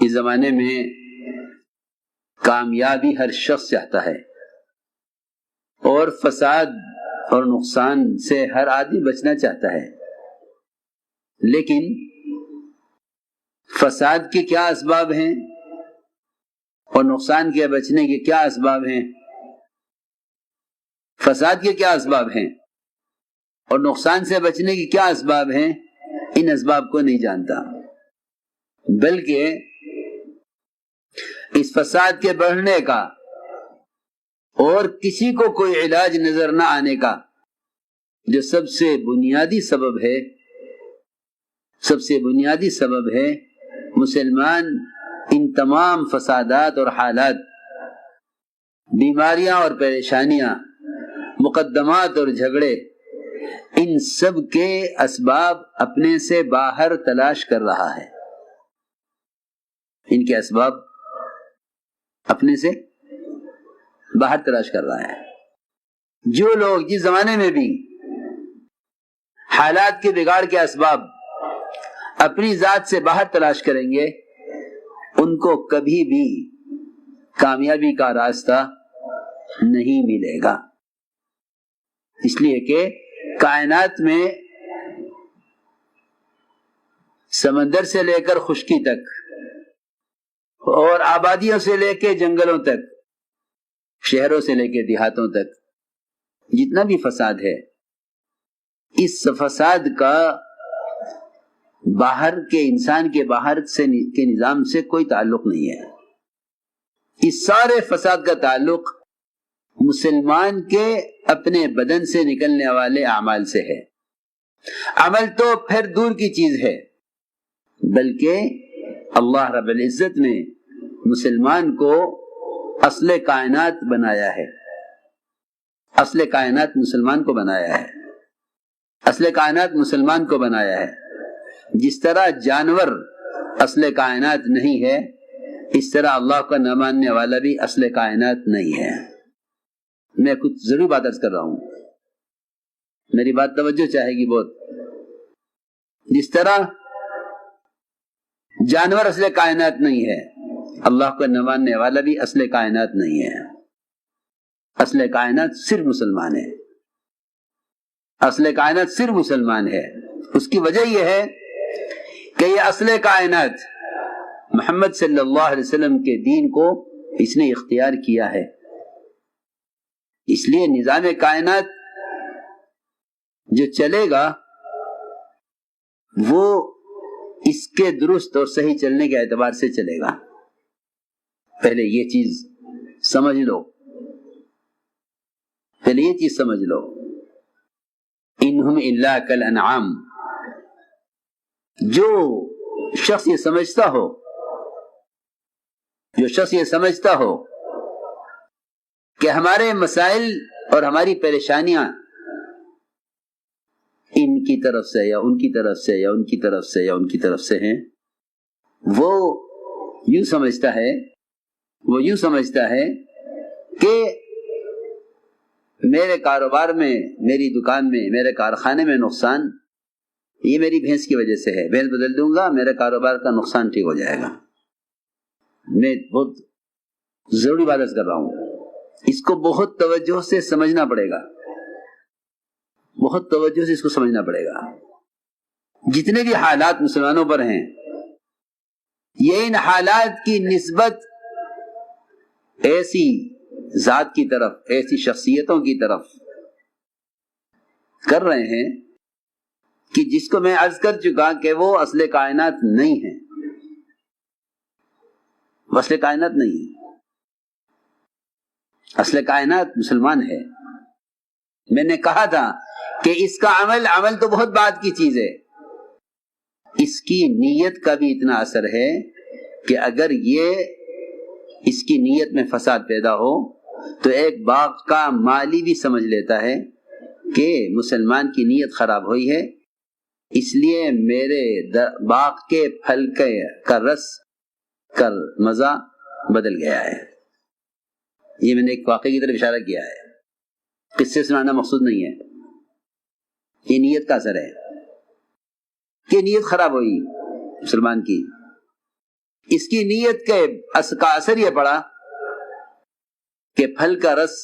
اس زمانے میں کامیابی ہر شخص چاہتا ہے اور فساد اور نقصان سے ہر آدمی بچنا چاہتا ہے، لیکن فساد کے کیا اسباب ہیں اور نقصان کے بچنے کے کیا اسباب ہیں؟ فساد کے کیا اسباب ہیں اور نقصان سے بچنے کے کیا اسباب ہیں؟ ان اسباب کو نہیں جانتا، بلکہ اس فساد کے بڑھنے کا اور کسی کو کوئی علاج نظر نہ آنے کا جو سب سے بنیادی سبب ہے مسلمان ان تمام فسادات اور حالات، بیماریاں اور پریشانیاں، مقدمات اور جھگڑے، ان سب کے اسباب اپنے سے باہر تلاش کر رہا ہے۔ ان کے اسباب اپنے سے باہر تلاش کر رہا ہے۔ جو لوگ جس زمانے میں بھی حالات کے بگاڑ کے اسباب اپنی ذات سے باہر تلاش کریں گے، ان کو کبھی بھی کامیابی کا راستہ نہیں ملے گا، اس لیے کہ کائنات میں سمندر سے لے کر خشکی تک اور آبادیوں سے لے کے جنگلوں تک، شہروں سے لے کے دیہاتوں تک جتنا بھی فساد ہے، اس فساد کا باہر کے انسان کے باہر کے نظام سے کوئی تعلق نہیں ہے۔ اس سارے فساد کا تعلق مسلمان کے اپنے بدن سے نکلنے والے اعمال سے ہے۔ عمل تو پھر دور کی چیز ہے، بلکہ اللہ رب العزت نے مسلمان کو اصل کائنات بنایا ہے۔ اصل کائنات مسلمان کو بنایا ہے۔ اصل کائنات مسلمان کو بنایا ہے۔ جس طرح جانور اصل کائنات نہیں ہے، اس طرح اللہ کا نہ ماننے والا بھی اصل کائنات نہیں ہے۔ میں کچھ ضرور بات عرض کر رہا ہوں، میری بات توجہ چاہے گی بہت۔ جس طرح جانور اصل کائنات نہیں ہے، اللہ کا نہ ماننے والا بھی اصل کائنات نہیں ہے۔ اصل کائنات صرف مسلمان ہے۔ اصل کائنات صرف مسلمان ہے۔ اس کی وجہ یہ ہے کہ یہ اصل کائنات محمد صلی اللہ علیہ وسلم کے دین کو اس نے اختیار کیا ہے۔ اس لیے نظام کائنات جو چلے گا وہ اس کے درست اور صحیح چلنے کے اعتبار سے چلے گا۔ پہلے یہ چیز سمجھ لو، انہم الا کالانعام۔ جو شخص یہ سمجھتا ہو کہ ہمارے مسائل اور ہماری پریشانیاں ان کی طرف سے یا ان کی طرف سے یا ان کی طرف سے یا ان کی طرف سے ہیں، وہ یوں سمجھتا ہے کہ میرے کاروبار میں، میری دکان میں، میرے کارخانے میں نقصان یہ میری بھینس کی وجہ سے ہے، بھینس بدل دوں گا میرے کاروبار کا نقصان ٹھیک ہو جائے گا۔ میں بہت ضروری بات کر رہا ہوں، اس کو بہت توجہ سے سمجھنا پڑے گا، بہت توجہ سے اس کو سمجھنا پڑے گا۔ جتنے بھی حالات مسلمانوں پر ہیں، یہ ان حالات کی نسبت ایسی ذات کی طرف، ایسی شخصیتوں کی طرف کر رہے ہیں کہ جس کو میں عرض کر چکا کہ وہ اصل کائنات نہیں ہے، وہ اصل کائنات نہیں ہے۔ اصل کائنات مسلمان ہے۔ میں نے کہا تھا کہ اس کا عمل تو بہت بات کی چیز ہے، اس کی نیت کا بھی اتنا اثر ہے کہ اگر اس کی نیت میں فساد پیدا ہو تو ایک باغ کا مالی بھی سمجھ لیتا ہے کہ مسلمان کی نیت خراب ہوئی ہے، اس لیے میرے باغ کے پھل کا رس کا مزہ بدل گیا ہے۔ یہ میں نے ایک واقعے کی طرف اشارہ کیا ہے، قصے سنانا مقصود نہیں ہے، یہ نیت کا اثر ہے کہ نیت خراب ہوئی مسلمان کی، اس کی نیت کا اثر یہ پڑا کہ پھل کا رس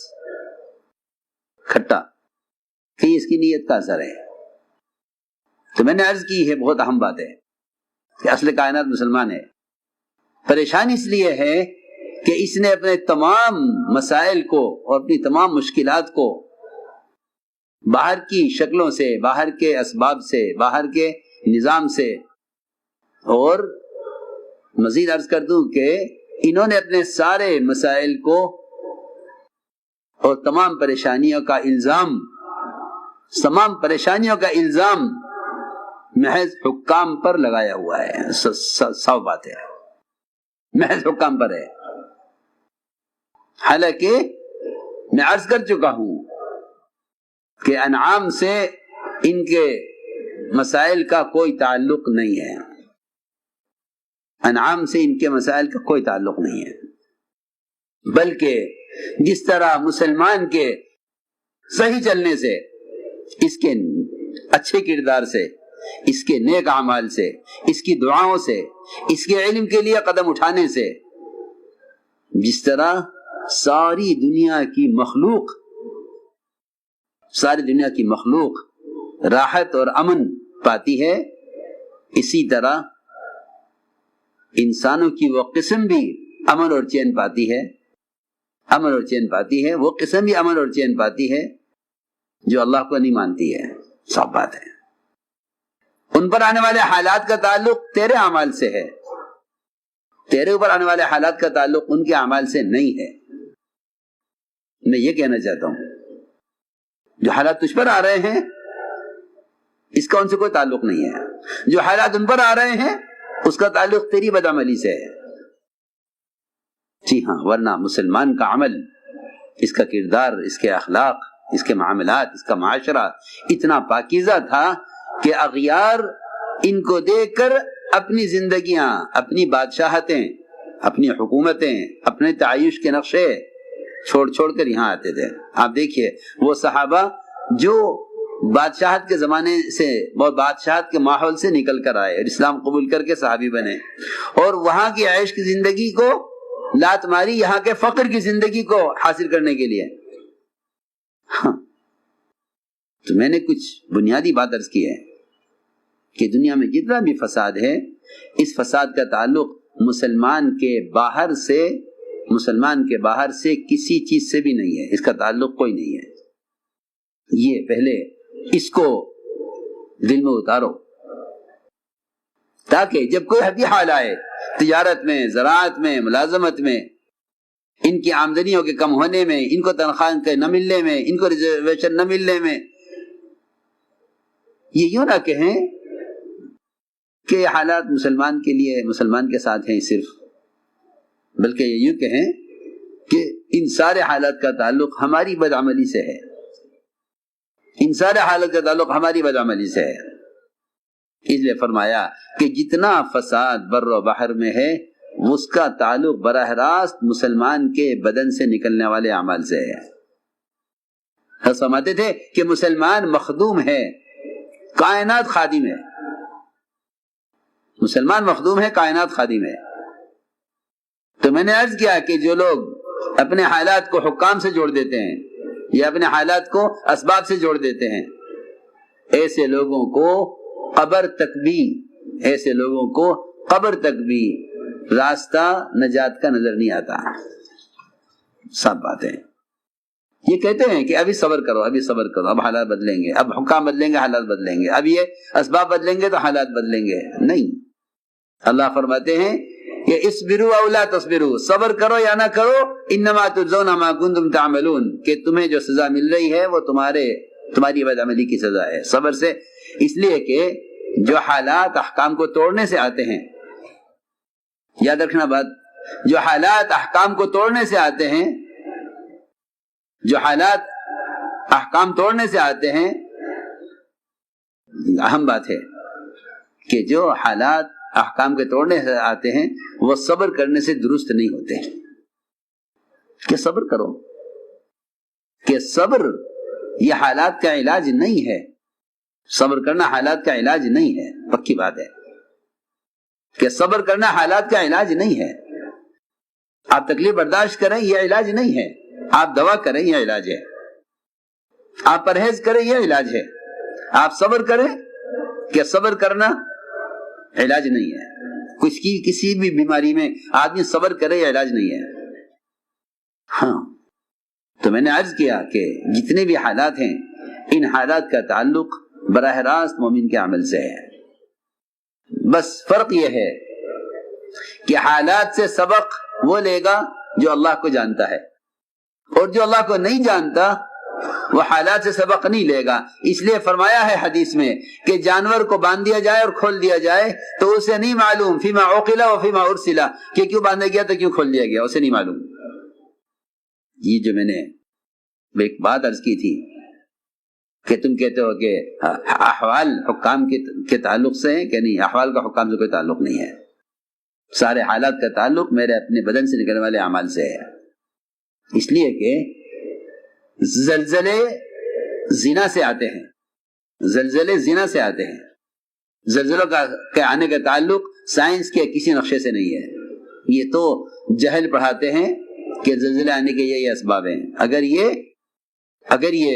کھٹا، کہ اس کی نیت کا اثر ہے۔ تو میں نے عرض کی ہے، بہت اہم بات ہے کہ اصل کائنات مسلمان ہے۔ پریشانی اس لیے ہے کہ اس نے اپنے تمام مسائل کو اور اپنی تمام مشکلات کو باہر کی شکلوں سے، باہر کے اسباب سے، باہر کے نظام سے، اور مزید عرض کر دوں کہ انہوں نے اپنے سارے مسائل کو اور تمام پریشانیوں کا الزام محض حکام پر لگایا ہوا ہے۔ صاف بات ہے، محض حکام پر ہے۔ حالانکہ میں عرض کر چکا ہوں کہ انعام سے ان کے مسائل کا کوئی تعلق نہیں ہے، انعام سے ان کے مسائل کا کوئی تعلق نہیں ہے، بلکہ جس طرح مسلمان کے صحیح چلنے سے، اس کے اچھے کردار سے، اس کے نیک اعمال سے، اس کی دعاؤں سے، اس کے علم کے لیے قدم اٹھانے سے، جس طرح ساری دنیا کی مخلوق راحت اور امن پاتی ہے، اسی طرح انسانوں کی وہ قسم بھی امن اور چین پاتی ہے، وہ قسم بھی امن اور چین پاتی ہے جو اللہ کو نہیں مانتی ہے۔ صاف بات ہے، ان پر آنے والے حالات کا تعلق تیرے اعمال سے ہے، تیرے اوپر آنے والے حالات کا تعلق ان کے اعمال سے نہیں ہے۔ میں یہ کہنا چاہتا ہوں، جو حالات تجھ پر آ رہے ہیں اس کا ان سے کوئی تعلق نہیں ہے، جو حالات ان پر آ رہے ہیں اس کا تعلق تیری بدعملی سے ہے۔ جی ہاں، ورنہ مسلمان کا عمل، اس کا کردار، اس کے اخلاق، اس کے معاملات، اس کا معاشرہ اتنا پاکیزہ تھا کہ اغیار ان کو دیکھ کر اپنی زندگیاں، اپنی بادشاہتیں، اپنی حکومتیں، اپنے تعیش کے نقشے چھوڑ کر یہاں آتے تھے۔ آپ دیکھیے وہ صحابہ جو بادشاہت کے زمانے سے، بادشاہت کے ماحول سے نکل کر آئے اور اسلام قبول کر کے صحابی بنے، اور وہاں کی عیش کی زندگی کو لات ماری یہاں کے فقر کی زندگی کو حاصل کرنے کے لیے۔ ہاں، تو میں نے کچھ بنیادی بات عرض کی ہے کہ دنیا میں جتنا بھی فساد ہے، اس فساد کا تعلق مسلمان کے باہر سے کسی چیز سے بھی نہیں ہے، اس کا تعلق کوئی نہیں ہے۔ یہ پہلے اس کو دل میں اتارو، تاکہ جب کوئی بھی حال آئے، تجارت میں، زراعت میں، ملازمت میں، ان کی آمدنیوں کے کم ہونے میں، ان کو تنخواہ کے نہ ملنے میں، ان کو ریزرویشن نہ ملنے میں، یہ یوں نہ کہیں کہ حالات مسلمان کے لیے، مسلمان کے ساتھ ہیں صرف، بلکہ یہ یوں کہیں کہ ان سارے حالات کا تعلق ہماری بدعملی سے ہے، ان سارے حالات کا تعلق ہماری بدعملی سے ہے۔ اس لیے فرمایا کہ جتنا فساد بر و بحر میں ہے، اس کا تعلق براہ راست مسلمان کے بدن سے نکلنے والے اعمال سے ہے۔ ہم سمجھتے تھے کہ مسلمان مخدوم ہے، کائنات خادم ہے، مسلمان مخدوم ہے، کائنات خادم ہے۔ تو میں نے عرض کیا کہ جو لوگ اپنے حالات کو حکام سے جوڑ دیتے ہیں یا اپنے حالات کو اسباب سے جوڑ دیتے ہیں، ایسے لوگوں کو قبر تک بھی راستہ نجات کا نظر نہیں آتا۔ سب باتیں یہ کہتے ہیں کہ ابھی صبر کرو، اب حالات بدلیں گے، اب حکام بدلیں گے، حالات بدلیں گے، اب یہ اسباب بدلیں گے تو حالات بدلیں گے۔ نہیں، اللہ فرماتے ہیں کہ اصبروا او لا تصبروا، صبر کرو یا نہ کرو، انما تجزون ما کنتم تعملون، کہ تمہیں جو سزا مل رہی ہے وہ تمہاری بدعملی کی سزا ہے۔ صبر سے اس لیے کہ جو حالات احکام کو توڑنے سے آتے ہیں، یاد رکھنا بات، جو حالات احکام کو توڑنے سے آتے ہیں، جو حالات احکام توڑنے سے آتے ہیں، اہم بات ہے کہ جو حالات احکام کے توڑنے سے آتے ہیں وہ صبر کرنے سے درست نہیں ہوتے، کہ صبر کرو، کہ صبر یہ حالات کا علاج نہیں ہے، صبر کرنا حالات کا علاج نہیں ہے، پکی بات ہے کہ صبر کرنا حالات کا علاج نہیں ہے. آپ تکلیف برداشت کریں یہ علاج نہیں ہے. آپ دوا کریں یہ علاج ہے. آپ پرہیز کریں یہ علاج ہے. آپ صبر کریں کہ صبر کرنا علاج نہیں ہے. کسی بھی بیماری میں آدمی صبر کرے یہ علاج نہیں ہے. ہاں تو میں نے عرض کیا کہ جتنے بھی حالات ہیں ان حالات کا تعلق براہ راست مومن کے عمل سے ہے. بس فرق یہ ہے کہ حالات سے سبق وہ لے گا جو اللہ کو جانتا ہے، اور جو اللہ کو نہیں جانتا وہ حالات سے سبق نہیں لے گا. اس لیے فرمایا ہے حدیث میں کہ جانور کو باندھ دیا جائے اور کھول دیا جائے تو اسے نہیں معلوم فیما عقل و فیما ارسل کہ کیوں باندھا گیا تو کیوں کھول دیا گیا، اسے نہیں معلوم. یہ جو میں نے ایک بات عرض کی تھی کہ تم کہتے ہو کہ احوال حکام کے تعلق سے ہے کہ نہیں، احوال کا حکام سے کوئی تعلق نہیں ہے. سارے حالات کا تعلق میرے اپنے بدن سے نکلنے والے اعمال سے ہے. اس لیے کہ زلزلے زنا سے آتے ہیں، زلزلے زنا سے آتے ہیں. زلزلوں کے آنے کا تعلق سائنس کے کسی نقشے سے نہیں ہے. یہ تو جہل پڑھاتے ہیں کہ زلزلے آنے کے یہ اسباب ہیں. اگر یہ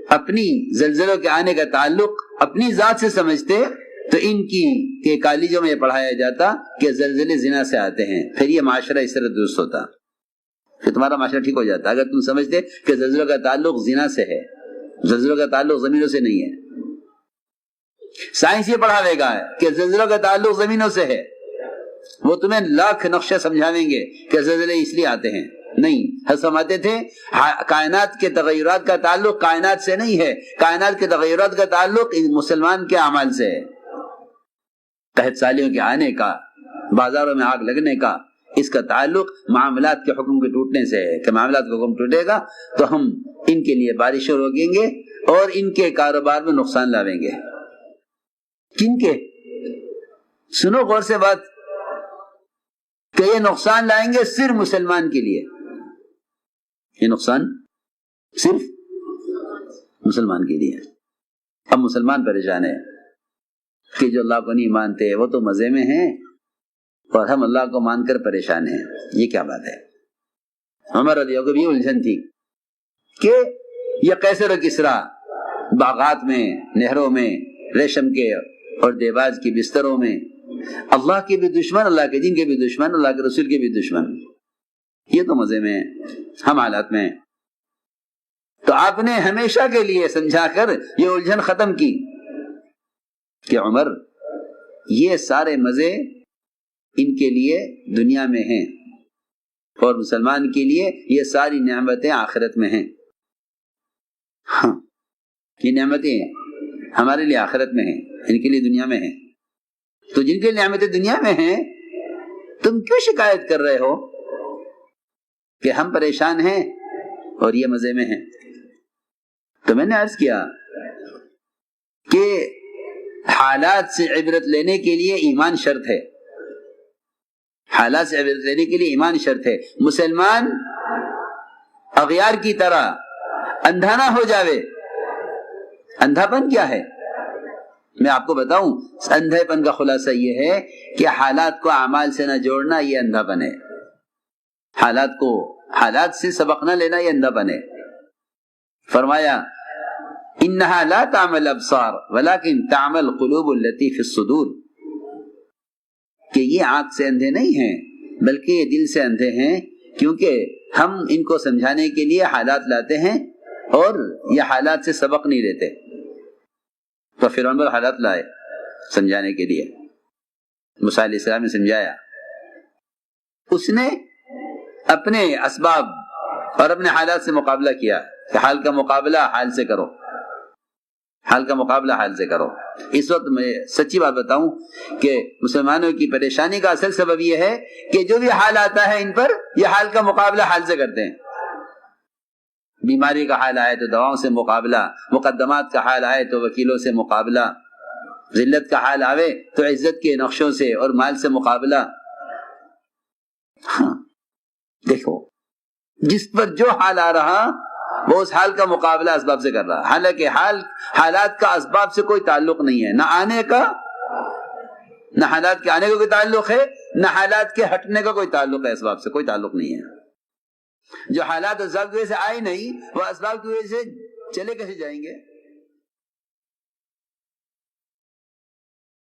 اپنی زلزلوں کے آنے کا تعلق اپنی ذات سے سمجھتے تو ان کی کالجوں میں یہ پڑھایا جاتا کہ زلزلے زنا سے آتے ہیں، پھر یہ معاشرہ اس طرح درست ہوتا، پھر تمہارا معاشرہ ٹھیک ہو جاتا. اگر تم سمجھتے کہ زلزلوں کا تعلق زنا سے ہے، زلزلوں کا تعلق زمینوں سے نہیں ہے. سائنس یہ پڑھاوے گا کہ زلزلوں کا تعلق زمینوں سے ہے. وہ تمہیں لاکھ نقشے سمجھاویں گے کہ زلزلے اس لیے آتے ہیں. نہیں، ہم سمجھتے تھے کائنات کے تغیرات کا تعلق کائنات سے نہیں ہے، کائنات کے تغیرات کا تعلق مسلمان کے اعمال سے ہے. قحط سالیوں کے آنے کا، بازاروں میں آگ لگنے کا، اس کا تعلق معاملات کے حکم کے ٹوٹنے سے ہے کہ معاملات کا حکم ٹوٹے گا تو ہم ان کے لیے بارشیں روکیں گے اور ان کے کاروبار میں نقصان لاویں گے. کن کے؟ سنو غور سے بات کہ یہ نقصان لائیں گے صرف مسلمان کے لیے. یہ نقصان صرف مسلمان کے لیے. اب مسلمان پریشان ہے کہ جو اللہ کو نہیں مانتے وہ تو مزے میں ہیں اور ہم اللہ کو مان کر پریشان ہیں. یہ کیا بات ہے؟ عمر رضی اللہ عنہ کو بھی الجھن تھی کہ یہ قیصر و کسریٰ باغات میں، نہروں میں، ریشم کے اور دیباج کے بستروں میں، اللہ کے بھی دشمن، اللہ کے دین کے بھی دشمن، اللہ کے رسول کے بھی دشمن، یہ تو مزے میں ہم حالات میں. تو آپ نے ہمیشہ کے لیے سمجھا کر یہ الجھن ختم کی کہ عمر یہ سارے مزے ان کے لیے دنیا میں ہیں اور مسلمان کے لیے یہ ساری نعمتیں آخرت میں ہیں. ہاں یہ نعمتیں ہمارے لیے آخرت میں ہیں، ان کے لیے دنیا میں ہیں. تو جن کے نعمتیں دنیا میں ہیں تم کیوں شکایت کر رہے ہو کہ ہم پریشان ہیں اور یہ مزے میں ہیں؟ تو میں نے عرض کیا کہ حالات سے عبرت لینے کے لیے ایمان شرط ہے. حالات سے عبرت لینے کے لیے ایمان شرط ہے. مسلمان اغیار کی طرح اندھا نہ ہو جاوے. اندھا پن کیا ہے میں آپ کو بتاؤں. اندھے پن کا خلاصہ یہ ہے کہ حالات کو اعمال سے نہ جوڑنا، یہ اندھا پن ہے. حالات سے سبق نہ لینا، یہ اندھا پن ہے. فرمایا انہا لا تعمل ابصار ولکن تعمل قلوب التي في الصدور، کہ یہ آنکھ سے اندھے نہیں ہیں بلکہ یہ دل سے اندھے ہیں، کیونکہ ہم ان کو سمجھانے کے لیے حالات لاتے ہیں اور یہ حالات سے سبق نہیں لیتے. تو فرعون پر حالات لائے سمجھانے کے لیے، موسیٰ علیہ السلام نے سمجھایا. اس نے اپنے اسباب اور اپنے حالات سے مقابلہ کیا کہ حال کا مقابلہ حال سے کرو، حال کا مقابلہ حال سے کرو. اس وقت میں سچی بات بتاؤں کہ مسلمانوں کی پریشانی کا اصل سبب یہ ہے کہ جو بھی حال آتا ہے ان پر یہ حال کا مقابلہ حال سے کرتے ہیں. بیماری کا حال آئے تو دواؤں سے مقابلہ، مقدمات کا حال آئے تو وکیلوں سے مقابلہ، ذلت کا حال آوے تو عزت کے نقشوں سے اور مال سے مقابلہ. ہاں دیکھو جس پر جو حال آ رہا وہ اس حال کا مقابلہ اسباب سے کر رہا، حالانکہ حالات کا اسباب سے کوئی تعلق نہیں ہے، نہ آنے کا نہ حالات کے آنے کا کوئی تعلق ہے، نہ حالات کے ہٹنے کا کوئی تعلق ہے، اسباب سے کوئی تعلق نہیں ہے۔ جو حالات اسباب کی وجہ سے آئے نہیں، وہ اسباب کی وجہ سے چلے کیسے جائیں گے؟